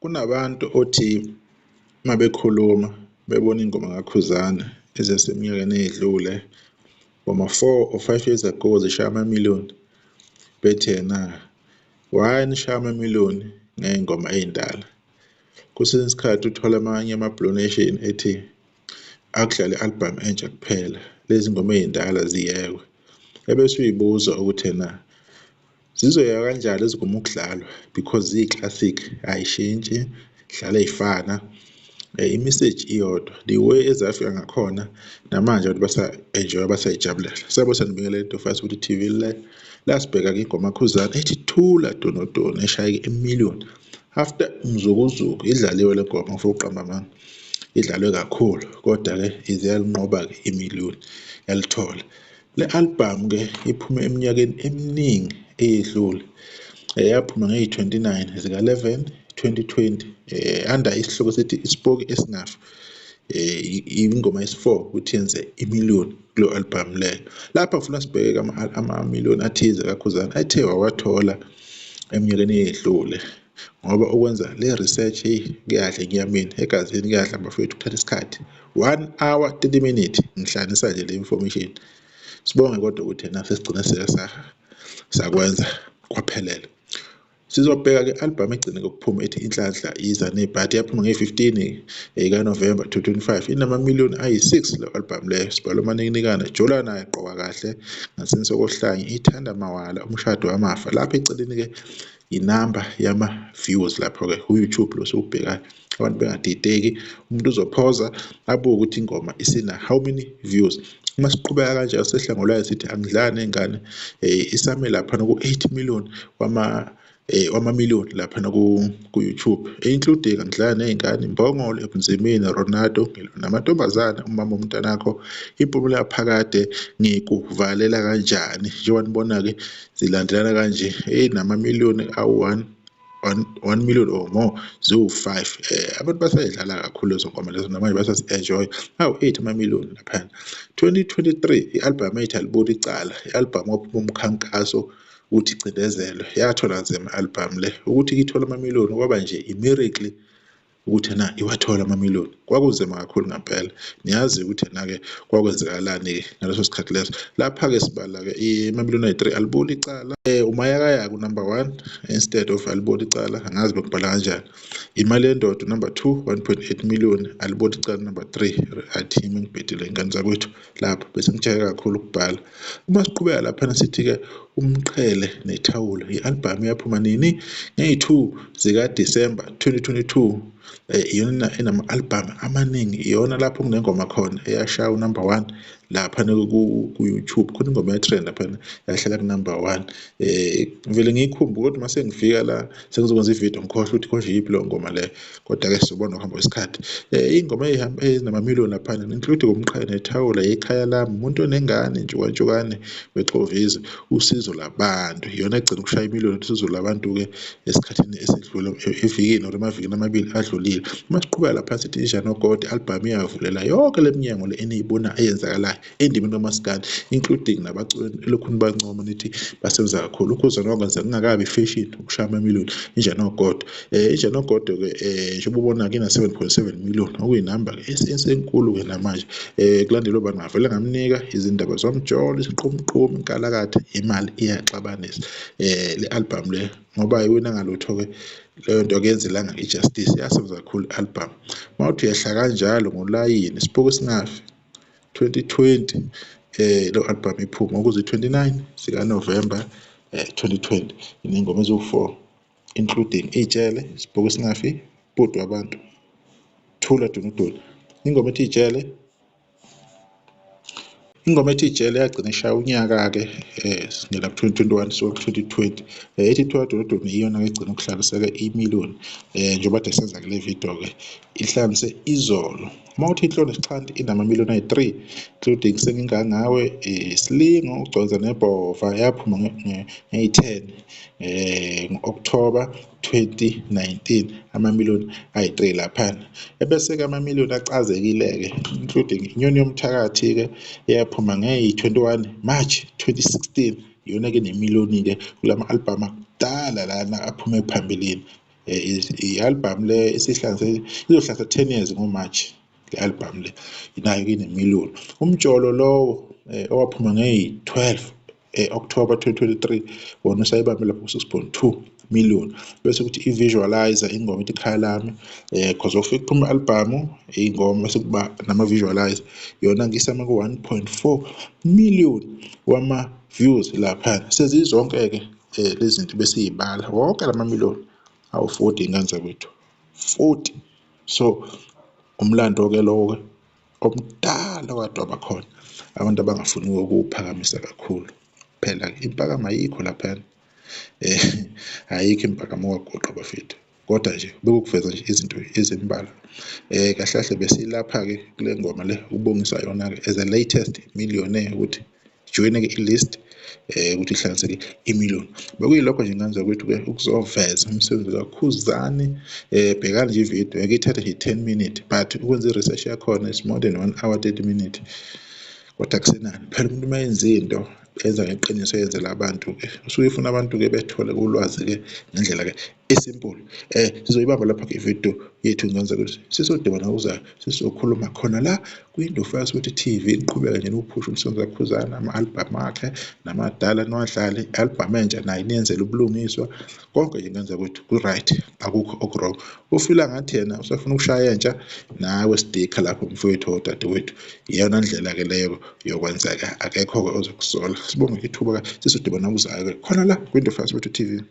Kunabantu othi mabekhuluma bebona ingoma kaKhuzani ezeseminyakeni eyedlule ngoma 4 or 5 years ago zishaya amamiliyoni, bethi yena why nishaya amamiliyoni ngey'ngoma ey'ndala. Kwesinye isikhathi uthola amanye ama-Blue Nation ethi akudlale i-album entsha kuphela, lezi ngoma ey'ndala ziyekwe. Ebese uy'buza ukuthi ena zizoyeka kanjani lezi ngoma ukudlalwa because ziyi-classic, ayishintshi, dlala ey'fana. I-message iyodwa, the way ezafika ngakhona namanje abantu basa-enjoy-a basayijabulela. Sabe sanibingelela into fast ukuthi TV lasibheka-ke ingoma kaKhuzani ethi thula donodolo eshayeke imiliyoni. After umzukuzuku idlaliwe le ngoma ngifuna ukuqamba amanga, idlalwe kakhulu kodwa-ke ize yalinqoba-ke imiliyoni yalithola. Le album-ke iphume eminyakeni eminingi eyedlule, yaphuma ngeyi-29 zika-11 2020 under isihloko sithi isipoki esingafi. Ingoma yesi-4 ukuthi yenze imiliyoni kulo album leyo. Lapha ngifuna sibheke amamiliyoni athize kaKhuzani athe wawathola eminyakeni eyedlule, ngoba ukwenza le research kuyahle kuyamina, egazini kuyahle bafowethu, kuthatha isikhathi 1 hour 30 minutes ngihlanganisa nje le information. Sibonge kodwa ukuthi ena sesigcina sakwenza kwaphelele. Sizobheka-ke i-album egcine kokuphuma ethi Inhlanhla Iza Nebhadi, yaphuma nge-15 kaNovemba 2025, inamamiliyoni ayi-6 le album leyo. Sibhala uManikinikana, Jola naye eqoka kahle ngasinso kohlanye, Ithanda Mawala, Umshado Wamafa. Lapha eceleni-ke inamba yama-views lapho-ke ku-YouTube lo sowubhekayo, abantu bengadideki, umuntu uzophoza abuke ukuthi ingoma isina how many views. Uma siqhubeka kanjalo sehla ngolwayo sithi angidlali nengane, isame lapha ku-8 million wamamiliyoni lapha ku-YouTube, including angidlali ney'ngane, Mbongolo, Ebunzimeni, Ronaldo, namantombazane, umama womntanakho, impumela yaphakade, ngikuvalela kanjani. Njengoba nibona-ke zilandelana kanje, namamiliyoni awu-1 million or more, ziwu-5. Abantu basayidlala kakhulu lezo ngoma lezo, namanje basasi-enjoy. Awu-8 amamiliyoni laphana. 2023 i-album ethi Alibuka Icala, i-album waphuma umkhankaso uthi Cindezelwe, yathola nzima i-album le. Ukuthi ithola amamiliyoni kwaba nje i-miracle ukuthi ena iwathola amamiliyoni, kwakunzima kakhulu ngempela. Niyazi ukuthi ena-ke kwakwenzekalani-ke ngaleso sikhathi leso. Lapha-ke sibala-ke amamiliyoni ayi-3, Alibuka Icala, Umayakayaka number 1 instead of Alibuka Icala, angazi bekubhala kanjani. Imali Yendoda number 2, 1.8 million, Alibuka Icala number 3, athi ngibhedile ingane zakwethu. Lapho bese ngijayele kakhulu ukubhala. Uma siqhubeka laphana sithi-ke Umqhele Nethawula, i-album yaphuma nini? Ngeyi-2 zika-December 2022. Iyona enama-album amaningi, iyona lapho kunengoma khona eyashaya u-number 1 laphana ku-YouTube, khona ingoma ye-trend laphana yahlala ku-number 1. Ngivele ngiyikhumbule kodwa mase ngifika la sengizokwenza ividiyo ngikhohlwa ukuthi konje yiphi leyo ngoma leyo, kodwa-ke sizobona ngokuhamba kwesikhathi. Iy'ngoma ezinamamiliyoni laphana include Umqhele Nethawula, Ikhaya Lami, Umuntu Onengane, Njukanjukane, Wexovizi, Usizo Labantu, iyona egcina ukushaya imiliyoni. Usizo Labantu-ke esikhathini esedlule, evikini or emavikini amabili adlulile. Uma siqhubeka lapha sithi Inja Nogodi, i-album iyavulela yonke le minyango le eniyibona eyenzakalayo endimeni kaMaskandi, including nabaculi elokhu nibancoma nithi basebenza kakhulu. UKhuzani wakwenza kungakabi i-fashion ukushaya amamiliyoni. Inja Nogodi, Inja Nogodi-ke njengoba ubona-ke ina-7.7 million, okuyinamba-ke esenkulu-ke namanje. Kulandela ubani ngavele ngamnika Izindaba Zomjolo, Isiqumqumu, Inkalakatha, Imali Iyaxabanisa. Le album le ngoba ayiwina ngalutho-ke leyo nto kuyenzelanga i-justice, yasebenza kakhulu i-album. Mawuthi uyehla kanjalo ngolayini, Isipoki Esingafi 2020, lo album iphuma ukuze 29 zikaNovemba 2020, inengoma eziwu-4 including Iy'tshele, Isipoki Esingafi, Bhuti Wabantu, Thula Donodolo. Ingoma ethi Ijele yagcina ishaya unyaka-ke ngela 2021 so 2020. Ethi Thula Donodolo iyona-ke egcina ukuhlaliseka imiliyoni, njengoba kade senza kule video-ke ihlanganise izolo. Mawuthi Inhlolo Nesixhanti inamamiliyoni ayi-3, including Sengingangawe, Silingo, Ugcweza Nebhova, yaphuma ngeyi-10 ngo-October 2019, amamiliyoni ayi-3 laphana. Ebese-ke amamiliyoni acazekile-ke including Inyoni Yomthakathi-ke yaphuma ngeyi-21 March 2016, iyona-ke nemiliyoni-ke kulama-album akudala lana aphume phambilini. i-album le izohlala 10 years ngoMarch. Le album le inayo ine-million. Umtsholo lowo owaphuma ngeyi-12 October 2023 wona usayibambe lapho 6.2 million. Bese kuthi i-visualizer ingoma ithi Khaya Lami, because of iphuma album ingoma sekuba nama-visualizer yona ngisama ku 1.4 million wama-views lapha. Sezizonke-ke lezi zinto besiyibala wonke lama-million awu-40 ingane zakwethu 40. So umlando-ke lowo-ke omdala kade waba khona, abantu abangafuni ukuwuphakamisa kakhulu. Phela-ke impakamo ayikho laphana, ayikho impakamo kagoqa bafethu, kodwa nje bekukuveza nje izinto ezimbalwa. Kahle kahle besilapha-ke kule ngoma le ukubongisa yona-ke as a latest millionaire ukuthi join-ke i-list ukuthi ihlanganise-ke i-million. Bekuyilokho nje ngane zakwethu-ke ukuzoveza umsebenzi kaKhuzani. Bhekani nje ividiyo ithatha nje 10 minutes but ukwenza i-research yakhona is more than 1 hour 30 minutes. Kodwa akusenani phela umuntu uma yenza into enza ngeqiniso yenzela abantu-ke usuke ifuna abantu-ke bethole ulwazi-ke ngendlela-ke esimple. Sizoyibamba lapha-ke ividiyo yethu ngane zakwethu, sisodibana kuzayo sizokhuluma khona la kwi-Indofakazi Soweto TV. Niqhubeke nje niwuphushe umsebenzi kaKhuzani, ama-album akhe namadala niwadlale, i-album entsha nayo niyenzele ubulungiswa. Konke nje ngane zakwethu ku-right, akukho oku-wrong. Ufila ngathi yena usafuna ukushaya entsha, nawe stikha lapho mfowethu dadewethu. Iyona ndlela-ke leyo yokwenzeka, akekho-ke ozokusola. Sibonge ithuba-ke sisodibana kuzayo-ke khona la kwi-Indofakazi Soweto TV.